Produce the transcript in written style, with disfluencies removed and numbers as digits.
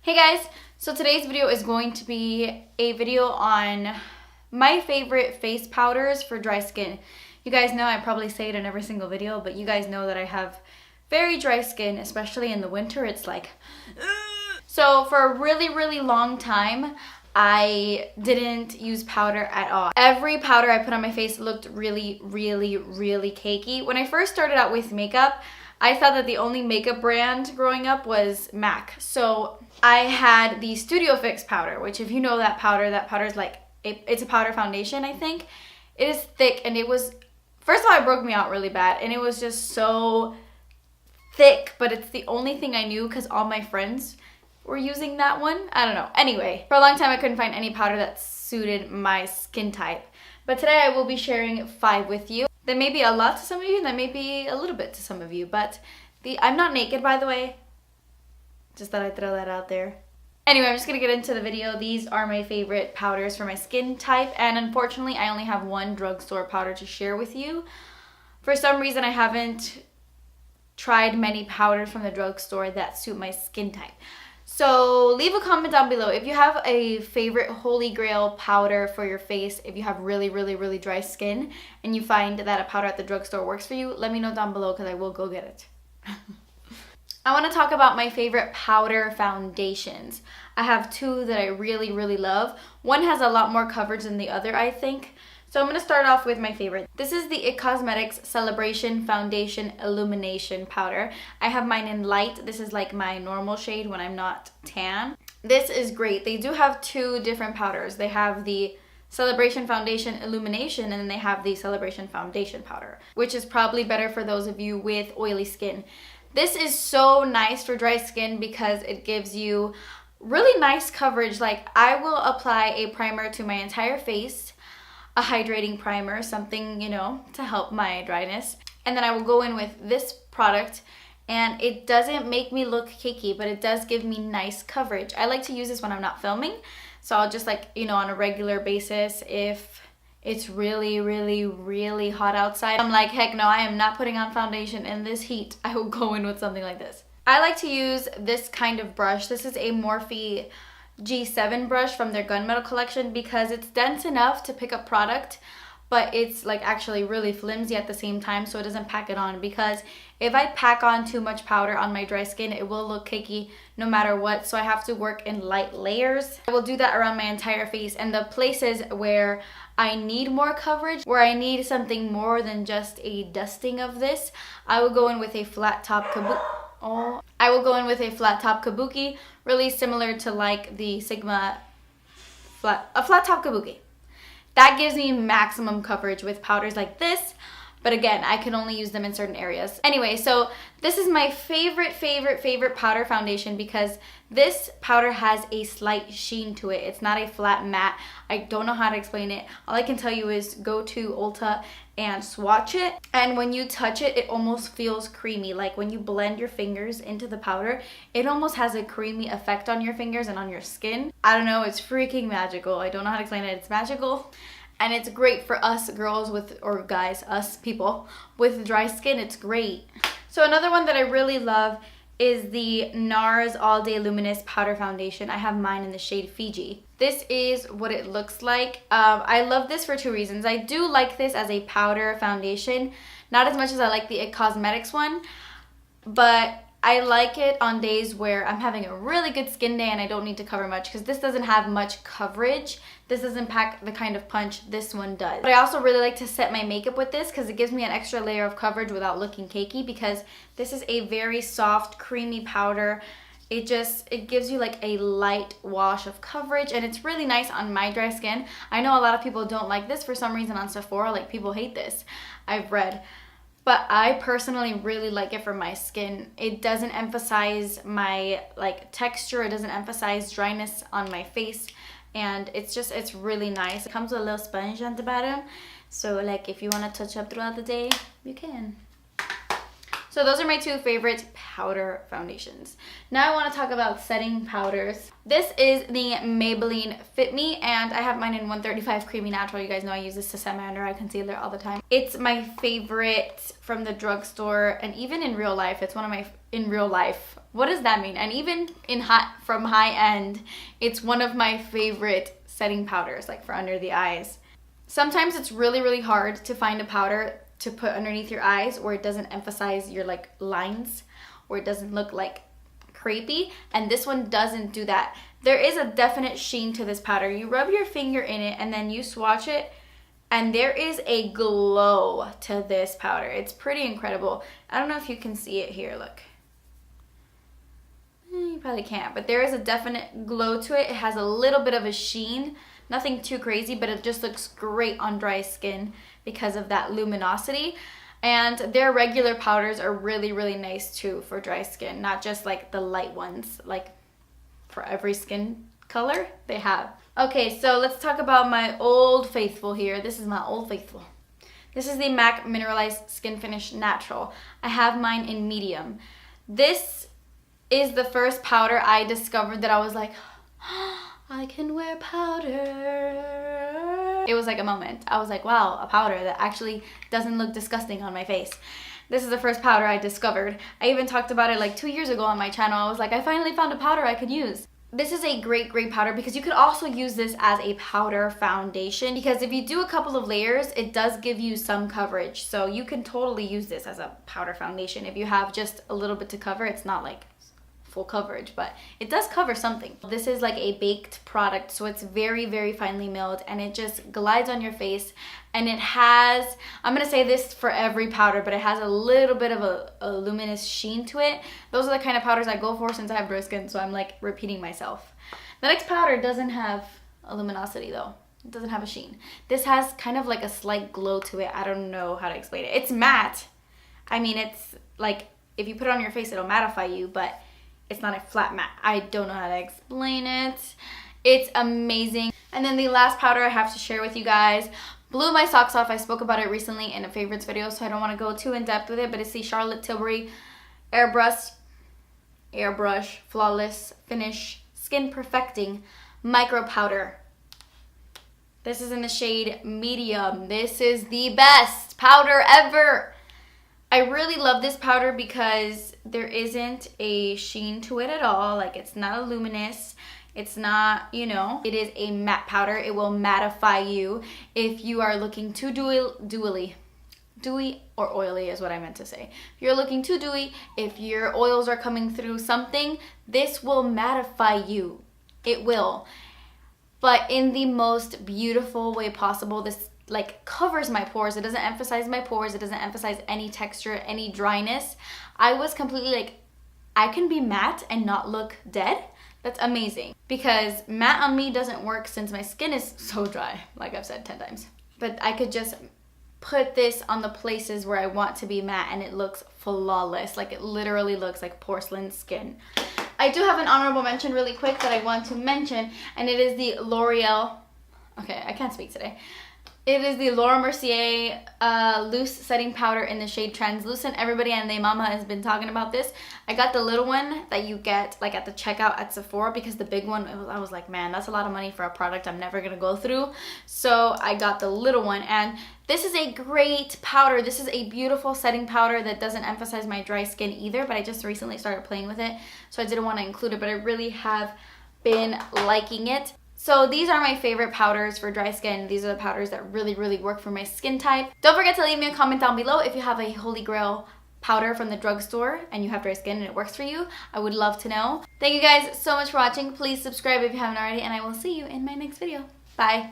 Hey guys, so today's video is going to be a video on my favorite face powders for dry skin. You guys know I probably say it in every single video, but you guys know that I have very dry skin, especially in the winter. It's like, so for a really long time, I didn't use powder at all. Every powder I put on my face looked really cakey. When I first started out with makeup, I thought that the only makeup brand growing up was MAC. So I had the Studio Fix powder, which if you know that powder is like, it's a powder foundation, I think. It is thick and it was, first of all, it broke me out really bad and it was just so thick, but it's the only thing I knew because all my friends were using that one. I don't know. Anyway, for a long time I couldn't find any powder that suited my skin type. But today I will be sharing 5 with you. That may be a lot to some of you, and that may be a little bit to some of you, but I'm not naked, by the way. Just thought I'd throw that out there. Anyway, I'm just gonna get into the video. These are my favorite powders for my skin type, and unfortunately, I only have one drugstore powder to share with you. For some reason, I haven't tried many powders from the drugstore that suit my skin type. So leave a comment down below if you have a favorite holy grail powder for your face. If you have really dry skin and you find that a powder at the drugstore works for you, let me know down below because I will go get it. I want to talk about my favorite powder foundations. I have 2 that I really love. One has a lot more coverage than the other, I think. So I'm going to start off with my favorite. This is the IT Cosmetics Celebration Foundation Illumination Powder. I have mine in light. This is like my normal shade when I'm not tan. This is great. They do have 2 different powders. They have the Celebration Foundation Illumination and then they have the Celebration Foundation Powder, which is probably better for those of you with oily skin. This is so nice for dry skin because it gives you really nice coverage. Like I will apply a primer to my entire face, a hydrating primer, something, you know, to help my dryness. And then I will go in with this product and it doesn't make me look cakey, but it does give me nice coverage. I like to use this when I'm not filming. So I'll just like, you know, on a regular basis, if it's really hot outside, I'm like, heck no, I am not putting on foundation in this heat. I will go in with something like this. I like to use this kind of brush. This is a Morphe G7 brush from their Gunmetal collection because it's dense enough to pick up product, but it's like actually really flimsy at the same time, so it doesn't pack it on. Because if I pack on too much powder on my dry skin, it will look cakey no matter what, so I have to work in light layers. I will do that around my entire face, and the places where I need more coverage, where I need something more than just a dusting of this, I will go in with a flat top kabuki, really similar to like the Sigma flat top kabuki. That gives me maximum coverage with powders like this, but again, I can only use them in certain areas. Anyway, so this is my favorite powder foundation because this powder has a slight sheen to it. It's not a flat matte. I don't know how to explain it. All I can tell you is go to Ulta and swatch it, and when you touch it, it almost feels creamy. Like when you blend your fingers into the powder, it almost has a creamy effect on your fingers and on your skin. I don't know, it's freaking magical. I don't know how to explain it. It's magical. And it's great for us girls with, or guys, us people with dry skin. It's great. So another one that I really love is the NARS All Day Luminous Powder Foundation. I have mine in the shade Fiji. This is what it looks like. I love this for 2 reasons. I do like this as a powder foundation, not as much as I like the IT Cosmetics one, but I like it on days where I'm having a really good skin day and I don't need to cover much because this doesn't have much coverage. This doesn't pack the kind of punch this one does. But I also really like to set my makeup with this because it gives me an extra layer of coverage without looking cakey, because this is a very soft, creamy powder. It gives you like a light wash of coverage, and it's really nice on my dry skin. I know a lot of people don't like this for some reason on Sephora. Like, people hate this, I've read. But I personally really like it for my skin. It doesn't emphasize my like texture. It doesn't emphasize dryness on my face. And it's really nice. It comes with a little sponge on the bottom. So like if you want to touch up throughout the day, you can. So those are my 2 favorite powder foundations. Now I want to talk about setting powders. This is the Maybelline Fit Me, and I have mine in 135 Creamy Natural. You guys know I use this to set my under eye concealer all the time. It's my favorite from the drugstore, and even in real life, it's one of my, in real life, What does that mean? And even from high end, it's one of my favorite setting powders, like for under the eyes. Sometimes it's really, really hard to find a powder to put underneath your eyes where it doesn't emphasize your like lines, or it doesn't look like crepey, and this one doesn't do that. There is a definite sheen to this powder. You rub your finger in it and then you swatch it, and there is a glow to this powder. It's pretty incredible. I don't know if you can see it here, look. You probably can't, but there is a definite glow to it. It has a little bit of a sheen, nothing too crazy, but it just looks great on dry skin because of that luminosity. And their regular powders are really, really nice too for dry skin, not just like the light ones, like for every skin color they have. Okay, so let's talk about my Old Faithful here. This is my Old Faithful. This is the MAC Mineralized Skin Finish Natural. I have mine in medium. This is the first powder I discovered that I was like, I can wear powder. It was like a moment. I was like, wow, a powder that actually doesn't look disgusting on my face. This is the first powder I discovered. I even talked about it like 2 years ago on my channel. I was like, I finally found a powder I could use. This is a great, great powder because you could also use this as a powder foundation, because if you do a couple of layers, it does give you some coverage. So you can totally use this as a powder foundation. If you have just a little bit to cover, it's not like full coverage, but it does cover something. This is like a baked product, so it's very, very finely milled, and it just glides on your face. And it has, I'm gonna say this for every powder, but it has a little bit of a luminous sheen to it. Those are the kind of powders I go for since I have dry skin, so I'm like repeating myself. The next powder doesn't have a luminosity though. It doesn't have a sheen. This has kind of like a slight glow to it. I don't know how to explain it. It's matte. I mean, it's like if you put it on your face, it'll mattify you, but it's not a flat matte. I don't know how to explain it. It's amazing. And then the last powder I have to share with you guys blew my socks off. I spoke about it recently in a favorites video, so I don't want to go too in depth with it, but it's the Charlotte Tilbury Airbrush Flawless Finish Skin Perfecting Micro Powder. This is in the shade medium. This is the best powder ever. I really love this powder because there isn't a sheen to it at all. Like, it's not a luminous. It's not, you know, it is a matte powder. It will mattify you if you are looking too dewy or oily is what I meant to say. If you're looking too dewy, if your oils are coming through something, this will mattify you. It will. But in the most beautiful way possible. This like covers my pores. It doesn't emphasize my pores. It doesn't emphasize any texture, any dryness. I was completely like, I can be matte and not look dead. That's amazing, because matte on me doesn't work since my skin is so dry, like I've said 10 times. But I could just put this on the places where I want to be matte and it looks flawless. Like, it literally looks like porcelain skin. I do have an honorable mention really quick that I want to mention, and it is the L'Oreal, okay, I can't speak today. It is the Laura Mercier loose setting powder in the shade Translucent. Everybody and their mama has been talking about this. I got the little one that you get like at the checkout at Sephora, because the big one, I was like, man, that's a lot of money for a product I'm never gonna go through. So I got the little one, and this is a great powder. This is a beautiful setting powder that doesn't emphasize my dry skin either, but I just recently started playing with it, so I didn't want to include it, but I really have been liking it. So these are my favorite powders for dry skin. These are the powders that really, really work for my skin type. Don't forget to leave me a comment down below if you have a Holy Grail powder from the drugstore and you have dry skin and it works for you. I would love to know. Thank you guys so much for watching. Please subscribe if you haven't already, and I will see you in my next video. Bye.